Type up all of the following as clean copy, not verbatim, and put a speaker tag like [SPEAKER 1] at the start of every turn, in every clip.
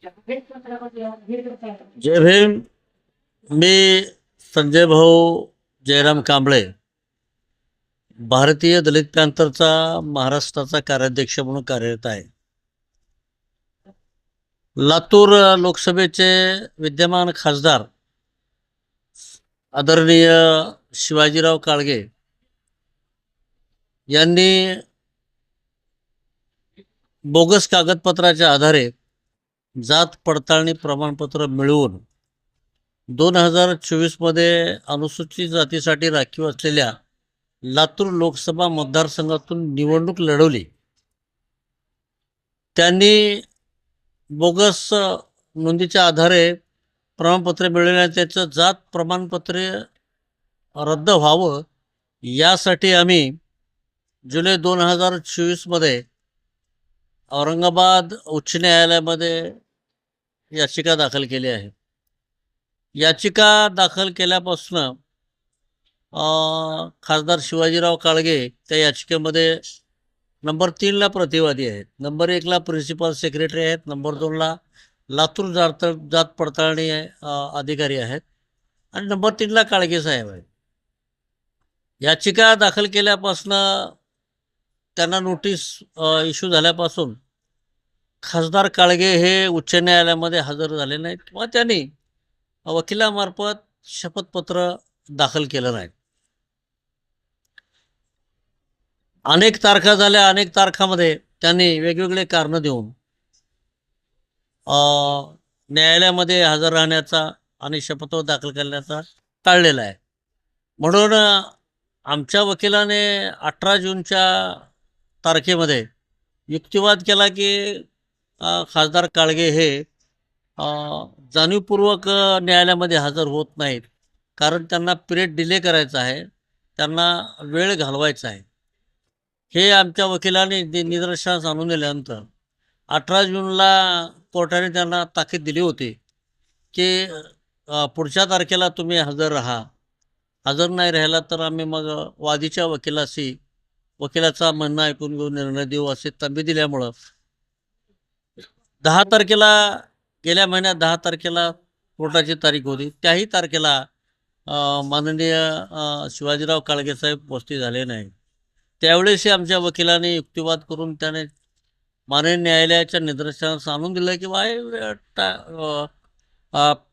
[SPEAKER 1] जय भीम. मी संजय भाऊ जयराम कांबळे, भारतीय दलित पॅंथरचा महाराष्ट्राचा कार्याध्यक्ष म्हणून कार्यरत आहे. लातूर लोकसभेचे विद्यमान खासदार आदरणीय शिवाजीराव काळगे यांनी बोगस कागदपत्राच्या आधारे जात पडताळणी प्रमाणपत्र मिळवून 2024 मध्ये अनुसूचित जातीसाठी राखीव असलेल्या लातूर लोकसभा मतदारसंघातून निवडणूक लढवली. त्यांनी बोगस नोंदीच्या आधारे प्रमाणपत्र मिळवल्याने त्याचं जात प्रमाणपत्र रद्द व्हावं यासाठी आम्ही जुलै 2024 मध्ये औरंगाबाद उच्च न्यायालयामध्ये याचिका दाखल केली आहे. याचिका दाखल केल्यापासून खासदार शिवाजीराव काळगे त्या याचिकेमध्ये नंबर 3ला प्रतिवादी आहेत, नंबर 1ला प्रिन्सिपल सेक्रेटरी आहेत, नंबर 2ला लातूर जात पडताळणी अधिकारी आहेत आणि नंबर 3ला काळगे साहेब आहेत. याचिका दाखल केल्यापासून त्यांना नोटीस इश्यू झाल्यापासून खासदार काळगे हे उच्च न्यायालयामध्ये हजर झाले नाहीत किंवा त्यांनी वकिलामार्फत शपथपत्र दाखल केलं नाही. अनेक तारखा झाल्या, अनेक तारखामध्ये त्यांनी वेगवेगळे कारणं देऊन न्यायालयामध्ये हजर राहण्याचा आणि शपथपत्र दाखल करण्याचा टाळलेला आहे. म्हणून आमच्या वकिलाने 18 जूनच्या तारखेमध्ये युक्तिवाद केला की खासदार काळगे हे जाणीवपूर्वक न्यायालयामध्ये हजर होत नाहीत, कारण त्यांना पिरियड डिले करायचा आहे, त्यांना वेळ घालवायचा आहे. हे आमच्या वकिलाने निदर्शनास आणून दिल्यानंतर 18 जूनला कोर्टाने त्यांना ताकीद दिली होती की पुढच्या तारखेला तुम्ही हजर राहा. हजर नाही राहिला तर आम्ही मग वादीच्या वकिलाचा म्हणणं ऐकून घेऊन निर्णय देऊ असे तंबी दिल्यामुळं 10 तारखेला, गेल्या महिन्यात 10 तारखेला कोर्टाची तारीख होती. त्याही तारखेला माननीय शिवाजीराव काळगे साहेब उपस्थित झाले नाही. त्यावेळेस आमच्या वकिलाने युक्तिवाद करून त्याने माननीय न्यायालयाच्या निदर्शनास आणून दिलं की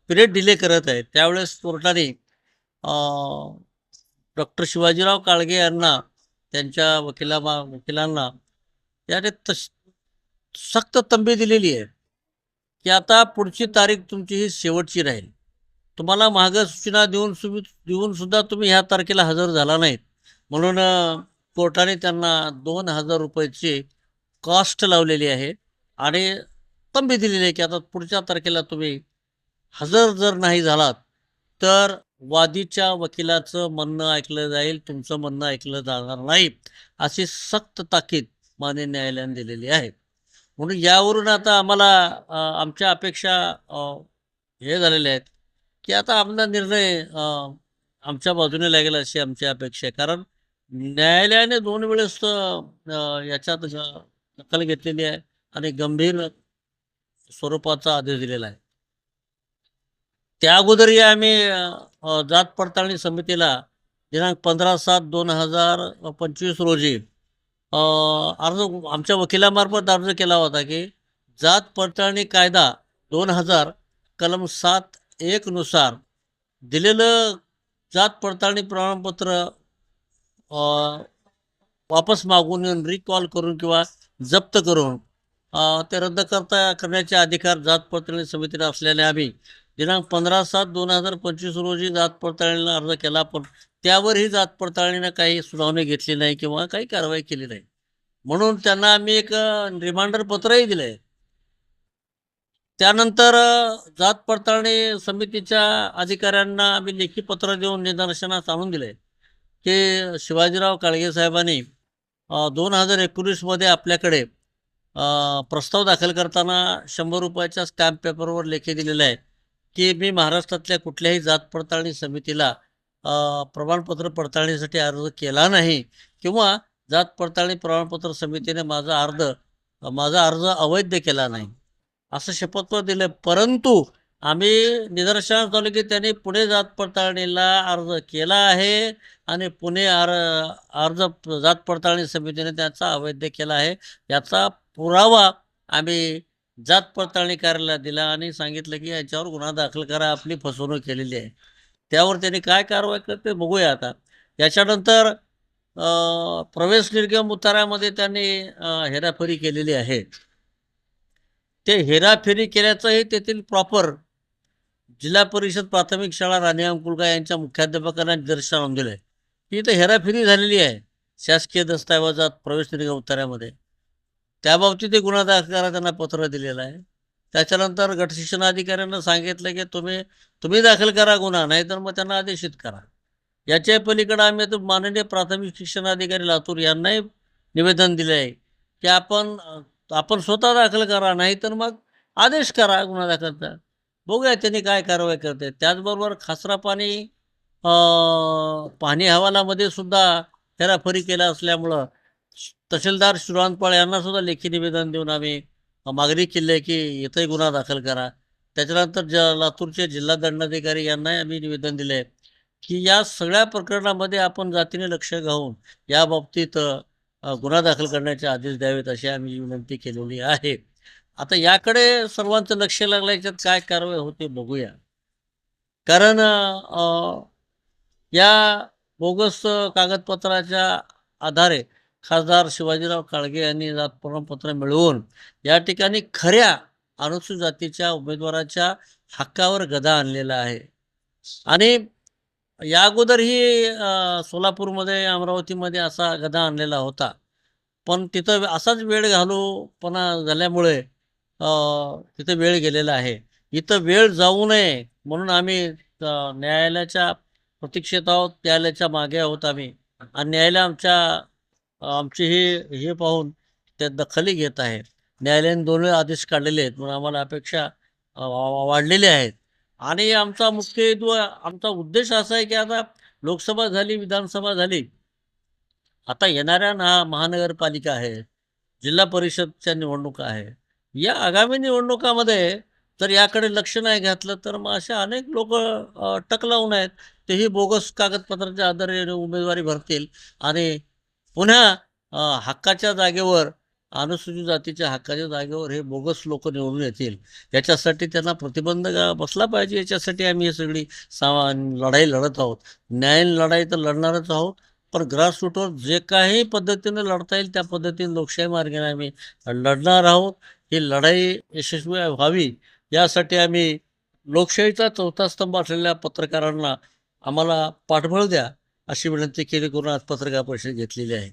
[SPEAKER 1] पिरियड डिले करत आहे. त्यावेळेस कोर्टाने डॉक्टर शिवाजीराव काळगे यांना, त्यांच्या वकिलांना याने सक्त तंबी दिलेली आहे की आता पुढची तारीख तुमची ही शेवटची राहील. तुम्हाला मागं सूचना देऊन सुद्धा तुम्ही ह्या तारखेला हजर झाला नाहीत, म्हणून कोर्टाने त्यांना 2000 रुपयाची कॉस्ट लावलेली आहे आणि तंबी दिलेली आहे की आता पुढच्या तारखेला तुम्ही हजर जर नाही झालात तर वादीच्या वकिलाचं म्हणणं ऐकलं जाईल, तुमचं म्हणणं ऐकलं जाणार नाही, अशी सक्त ताकीद माननीय न्यायालयाने दिलेली आहे. म्हणून यावरून आता आम्हाला आमच्या अपेक्षा हे झालेल्या आहेत की आता आमचा निर्णय आमच्या बाजूने लागेल अशी आमची अपेक्षा आहे. कारण न्यायालयाने 2 वेळेस याच्यात दखल घेतलेली आहे आणि गंभीर स्वरूपाचा आदेश दिलेला आहे. त्या अगोदरही आम्ही जात पडताळणी समितीला दिनांक 15/7/2025 रोजी अर्ज आमच्या वकिलामार्फत अर्ज केला होता की जात पडताळणी कायदा 2000 कलम 7(1) नुसार दिलेलं जात पडताळणी प्रमाणपत्र वापस मागून येऊन रिकॉल करून किंवा जप्त करून ते रद्द करण्याचे अधिकार जात पडताळणी समितीला असल्याने आम्ही दिनांक 15/7/2025 रोजी जात पडताळणीला अर्ज केला, पण त्यावरही जात पडताळणीनं काही सुनावणी घेतली नाही किंवा काही कारवाई केली नाही. म्हणून त्यांना आम्ही एक रिमाइंडर पत्रही दिलं आहे. त्यानंतर जात पडताळणी समितीच्या अधिकाऱ्यांना आम्ही लेखी पत्र देऊन निदर्शनास आणून दिले की शिवाजीराव काळगे साहेबांनी 2019 मध्ये आपल्याकडे प्रस्ताव दाखल करताना 100 रुपयाच्या स्टॅम्प पेपरवर लेखी दिलेला आहे की मी महाराष्ट्रातल्या कुठल्याही जात पडताळणी समितीला प्रमाणपत्र पडताळणीसाठी अर्ज केला नाही किंवा जात पडताळणी प्रमाणपत्र समितीने माझा अर्ज अवैध केला नाही. असं शपथपत्र दिलं. परंतु आम्ही निदर्शनास आलो की त्यांनी पुणे जात पडताळणीला अर्ज केला आहे आणि पुणे अर्ज जात पडताळणी समितीने त्याचा अवैध केला आहे. याचा पुरावा आम्ही जात पडताळणी कार्यालयाला दिला आणि सांगितलं की याच्यावर गुन्हा दाखल करा, आपली फसवणूक केलेली आहे. त्यावर त्यांनी काय कारवाई करते बघूया आता. याच्यानंतर प्रवेश निर्गम उतारामध्ये त्यांनी हेराफेरी केलेली आहे. ते हेराफेरी केल्याचंही तेथील प्रॉपर जिल्हा परिषद प्राथमिक शाळा राणी अंकुलगा यांच्या मुख्याध्यापकांना निदर्शनास आणून दिलंय की इथं हेराफेरी झालेली आहे शासकीय दस्तावेजात प्रवेश निर्गम उतार्यामध्ये. त्याबाबतीत ते गुन्हा दाखल करा त्यांना पत्र दिलेलं आहे. त्याच्यानंतर गट शिक्षणाधिकाऱ्यांना सांगितलं की तुम्ही दाखल करा गुन्हा, नाहीतर मग त्यांना आदेशित करा. याच्या पलीकडे आम्ही आता माननीय प्राथमिक शिक्षणाधिकारी लातूर यांनाही निवेदन दिले आहे की आपण स्वतः दाखल करा, नाहीतर मग आदेश करा गुन्हा दाखलचा. बघूया त्यांनी काय कारवाई करते. त्याचबरोबर खासरा पाणी अहवालामध्ये सुद्धा हेराफेरी केला असल्यामुळं तहसीलदार शिरानपाळ यांना सुद्धा लेखी निवेदन देऊन आम्ही मागणी केली आहे की इथंही गुन्हा दाखल करा. त्याच्यानंतर लातूरचे जिल्हा दंडाधिकारी यांनाही आम्ही निवेदन दिले आहे की या सगळ्या प्रकरणामध्ये आपण जातीने लक्ष घालून या बाबतीत गुन्हा दाखल करण्याचे आदेश द्यावेत अशी आम्ही विनंती केलेली आहे. आता याकडे सर्वांचं लक्ष लागलं, याच्यात काय कारवाई होते बघूया. कारण या बोगस कागदपत्राच्या आधारे खासदार शिवाजीराव काळगे यांनी जात प्रमाणपत्र मिळवून या ठिकाणी खऱ्या अनुसूचित जातीच्या उमेदवाराच्या हक्कावर गदा आणलेला आहे. आणि या अगोदरही सोलापूरमध्ये अमरावतीमध्ये असा गदा आणलेला होता, पण तिथं असाच वेळ घालूपणा झाल्यामुळे तिथं वेळ गेलेला आहे. इथं वेळ जाऊ नये म्हणून आम्ही न्यायालयाच्या प्रतीक्षेत आहोत, न्यायालयाच्या मागे आहोत आम्ही. आणि न्यायालय आमची हे पाहून त्या दखली घेत आहे. न्यायालयाने दोन्ही आदेश काढलेले आहेत म्हणून आम्हाला अपेक्षा वाढलेली आहेत. आणि आमचा आमचा उद्देश असा आहे की आता लोकसभा झाली, विधानसभा झाली, आता येणाऱ्या महानगरपालिका आहे, जिल्हा परिषदच्या निवडणुका आहे. या आगामी निवडणुकामध्ये जर याकडे लक्ष नाही घातलं तर मग अशा अनेक लोक टक लावून आहेत, तेही बोगस कागदपत्राच्या आधारे उमेदवारी भरतील आणि पुन्हा हक्काच्या जागेवर, अनुसूचित जातीच्या हक्काच्या जागेवर हे बोगस लोक निवडून येतील. याच्यासाठी त्यांना प्रतिबंध बसला पाहिजे. याच्यासाठी आम्ही ही सगळी लढाई लढत आहोत. न्याय लढाई तर लढणारच आहोत, पण ग्रासरूटवर जे काही पद्धतीने लढता येईल त्या पद्धतीने लोकशाही मार्गाने आम्ही लढणार आहोत. ही लढाई यशस्वी व्हावी यासाठी आम्ही लोकशाहीचा चौथा स्तंभ असलेल्या पत्रकारांना आम्हाला पाठबळ द्या अशी विनंती केली करून आज पत्रकार परिषद घेतलेली आहे.